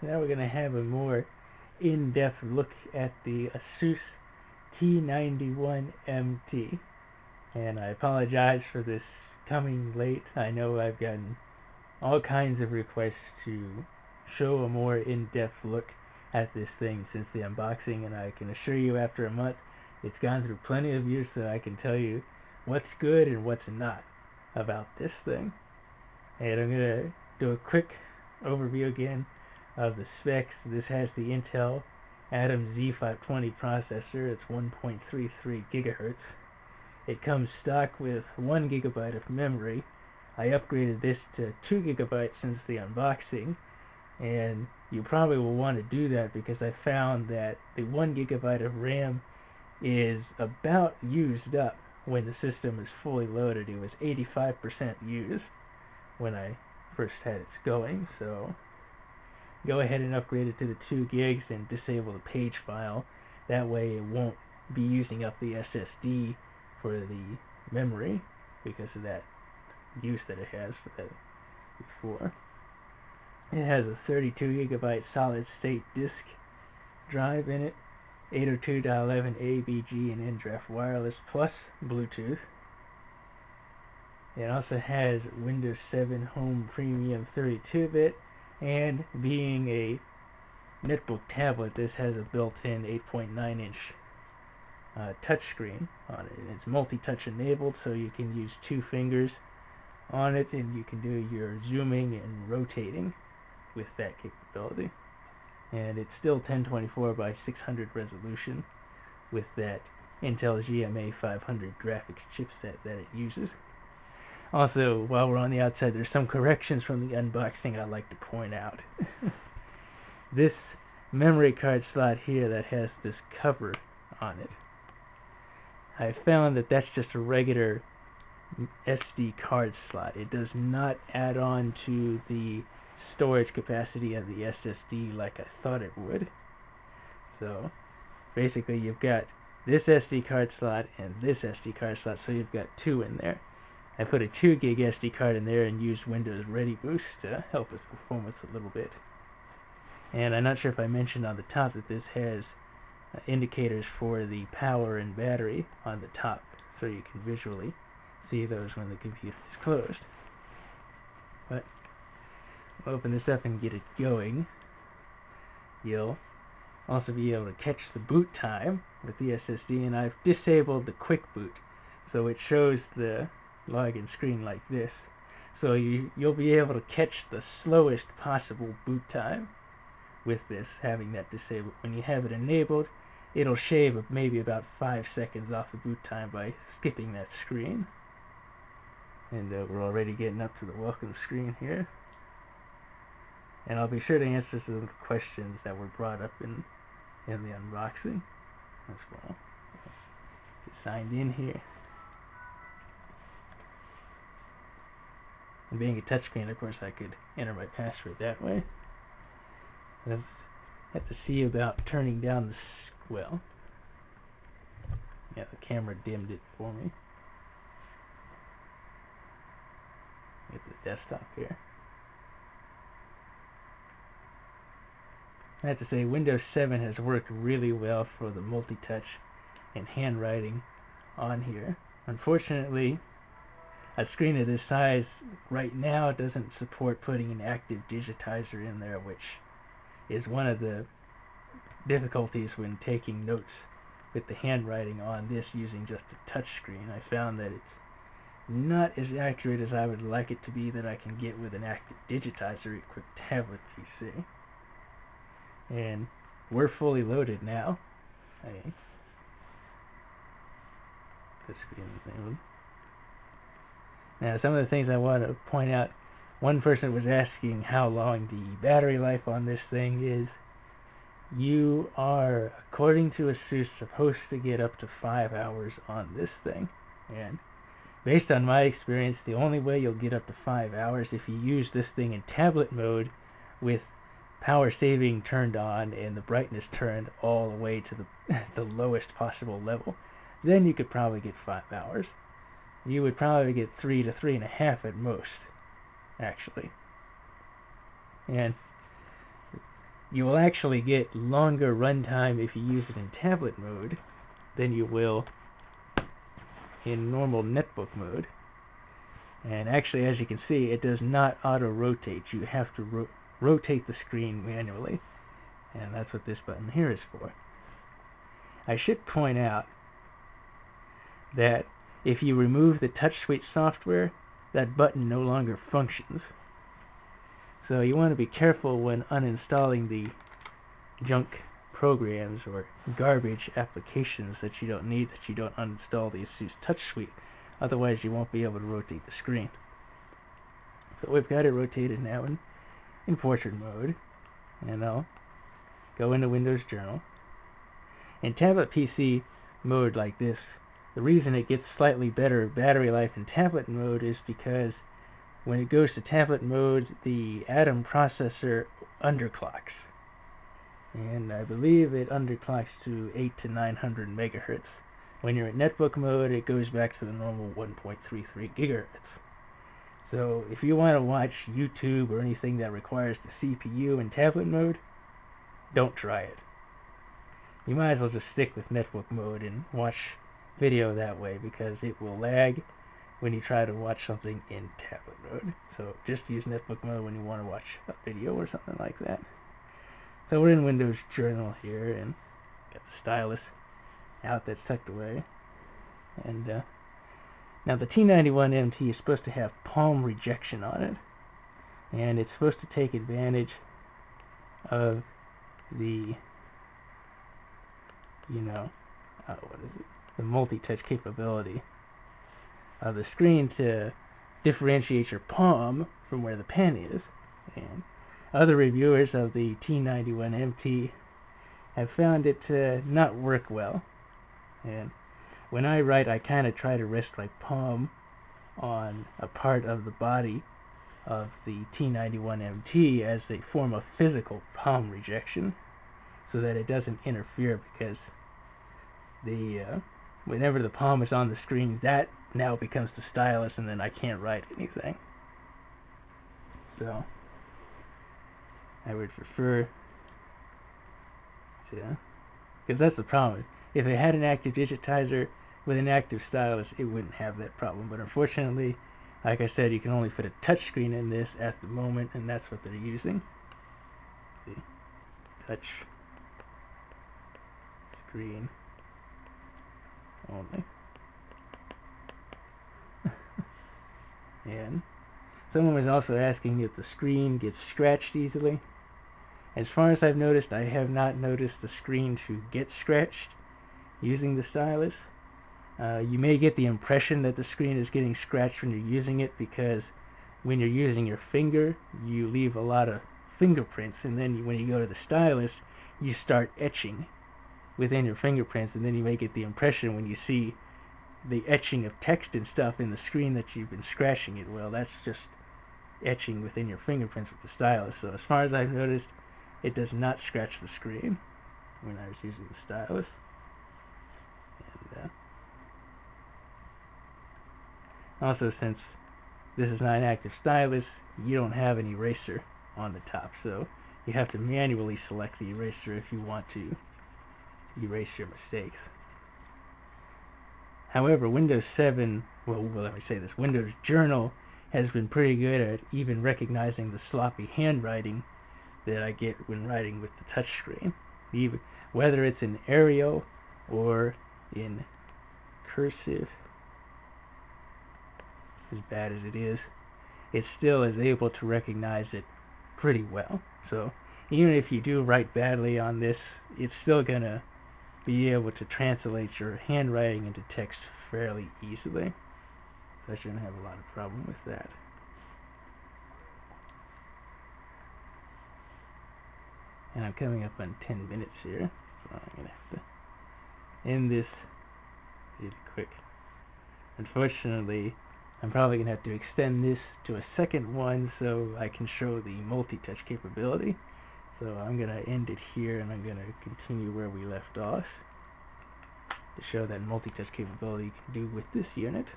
Now we're going to have a more in-depth look at the ASUS T91MT. And I apologize for this coming late. I know I've gotten all kinds of requests to show a more in-depth look at this thing since the unboxing, and I can assure you after a month it's gone through plenty of use so I can tell you what's good and what's not about this thing. And I'm going to do a quick overview again of the specs. This has the Intel Atom Z520 processor. It's 1.33 gigahertz. It comes stock with 1 gigabyte of memory. I upgraded this to 2 gigabytes since the unboxing, and you probably will want to do that because I found that the 1 gigabyte of RAM is about used up when the system is fully loaded. It was 85% used when I first had it going, so go ahead and upgrade it to the 2 gigs and disable the page file. That way it won't be using up the SSD for the memory because of that use that it has for that before. It has a 32 gigabyte solid state disk drive in it, 802.11 ABG and nRF wireless plus Bluetooth. It also has Windows 7 Home Premium 32-bit, and being a Netbook tablet, this has a built-in 8.9-inch touchscreen on it. It's multi-touch enabled, so you can use 2 fingers on it, and you can do your zooming and rotating with that capability. And it's still 1024 by 600 resolution with that Intel GMA 500 graphics chipset that it uses. Also, while we're on the outside, there's some corrections from the unboxing I'd like to point out. This memory card slot here that has this cover on it, I found that that's just a regular SD card slot. It does not add on to the storage capacity of the SSD like I thought it would. So basically you've got this SD card slot and this SD card slot, so you've got 2 in there. I put a 2 gig SD card in there and used Windows Ready Boost to help with performance a little bit. And I'm not sure if I mentioned on the top that this has indicators for the power and battery on the top, so you can visually see those when the computer is closed. But we'll open this up and get it going. You'll also be able to catch the boot time with the SSD, and I've disabled the quick boot, so it shows the login screen like this. So you'll be able to catch the slowest possible boot time with this, having that disabled. When you have it enabled, it'll shave maybe about 5 seconds off the boot time by skipping that screen. And we're already getting up to the welcome screen here. And I'll be sure to answer some questions that were brought up in the unboxing as well. Get signed in here. And being a touchscreen, of course, I could enter my password that way. I have to see about turning down the well. Yeah, the camera dimmed it for me. Get the desktop here. I have to say, Windows 7 has worked really well for the multi-touch and handwriting on here. Unfortunately, a screen of this size right now doesn't support putting an active digitizer in there, which is one of the difficulties when taking notes with the handwriting on this using just a touch screen. I found that it's not as accurate as I would like it to be that I can get with an active digitizer equipped tablet PC. And we're fully loaded now. Now, some of the things I want to point out. One person was asking how long the battery life on this thing is. You are, according to ASUS, supposed to get up to 5 hours on this thing. And based on my experience, the only way you'll get up to 5 hours if you use this thing in tablet mode with power saving turned on and the brightness turned all the way to the lowest possible level. Then you could probably get 5 hours. You would probably get 3 to 3.5 at most, actually. And you will actually get longer runtime if you use it in tablet mode than you will in normal netbook mode. And actually, as you can see, it does not auto-rotate. You have to rotate the screen manually. And that's what this button here is for. I should point out that if you remove the touch switch software, that button no longer functions. So you want to be careful when uninstalling the junk programs or garbage applications that you don't need, that you don't uninstall the ASUS Touch Suite. Otherwise you won't be able to rotate the screen. So we've got it rotated now in portrait mode. And I'll go into Windows Journal. In tablet PC mode like this, the reason it gets slightly better battery life in tablet mode is because when it goes to tablet mode, the Atom processor underclocks. And I believe it underclocks to 800 to 900 megahertz. When you're in netbook mode, it goes back to the normal 1.33 gigahertz. So if you want to watch YouTube or anything that requires the CPU in tablet mode, don't try it. You might as well just stick with netbook mode and watch video that way, because it will lag when you try to watch something in tablet mode. So just use netbook mode when you want to watch a video or something like that. So we're in Windows Journal here, and got the stylus out that's tucked away. And now the T91MT is supposed to have palm rejection on it, and it's supposed to take advantage of the, the multi-touch capability of the screen to differentiate your palm from where the pen is. And other reviewers of the T91MT have found it to not work well. And when I write, I kind of try to rest my palm on a part of the body of the T91MT as a form of physical palm rejection, so that it doesn't interfere, because whenever the palm is on the screen, that now becomes the stylus, and then I can't write anything. So I would prefer to, because that's the problem. If it had an active digitizer with an active stylus, it wouldn't have that problem. But unfortunately, like I said, you can only fit a touchscreen in this at the moment, and that's what they're using. Let's see, touch screen only. And someone was also asking if the screen gets scratched easily. As far as I've noticed, I have not noticed the screen to get scratched using the stylus. You may get the impression that the screen is getting scratched when you're using it, because when you're using your finger, you leave a lot of fingerprints, and then when you go to the stylus, you start etching within your fingerprints, and then you may get the impression when you see the etching of text and stuff in the screen that you've been scratching it. Well, that's just etching within your fingerprints with the stylus. So as far as I've noticed, it does not scratch the screen when I was using the stylus. And also, since this is not an active stylus, you don't have an eraser on the top, so you have to manually select the eraser if you want to erase your mistakes. However, Windows 7, let me say this, Windows Journal has been pretty good at even recognizing the sloppy handwriting that I get when writing with the touchscreen. Even whether it's in Arial or in cursive, as bad as it is, it still is able to recognize it pretty well. So even if you do write badly on this, it's still gonna be able to translate your handwriting into text fairly easily. So I shouldn't have a lot of problem with that. And I'm coming up on 10 minutes here, so I'm gonna have to end this really quick. Unfortunately, I'm probably gonna have to extend this to a second one so I can show the multi-touch capability. So I'm gonna end it here, and I'm gonna continue where we left off to show that multi-touch capability you can do with this unit.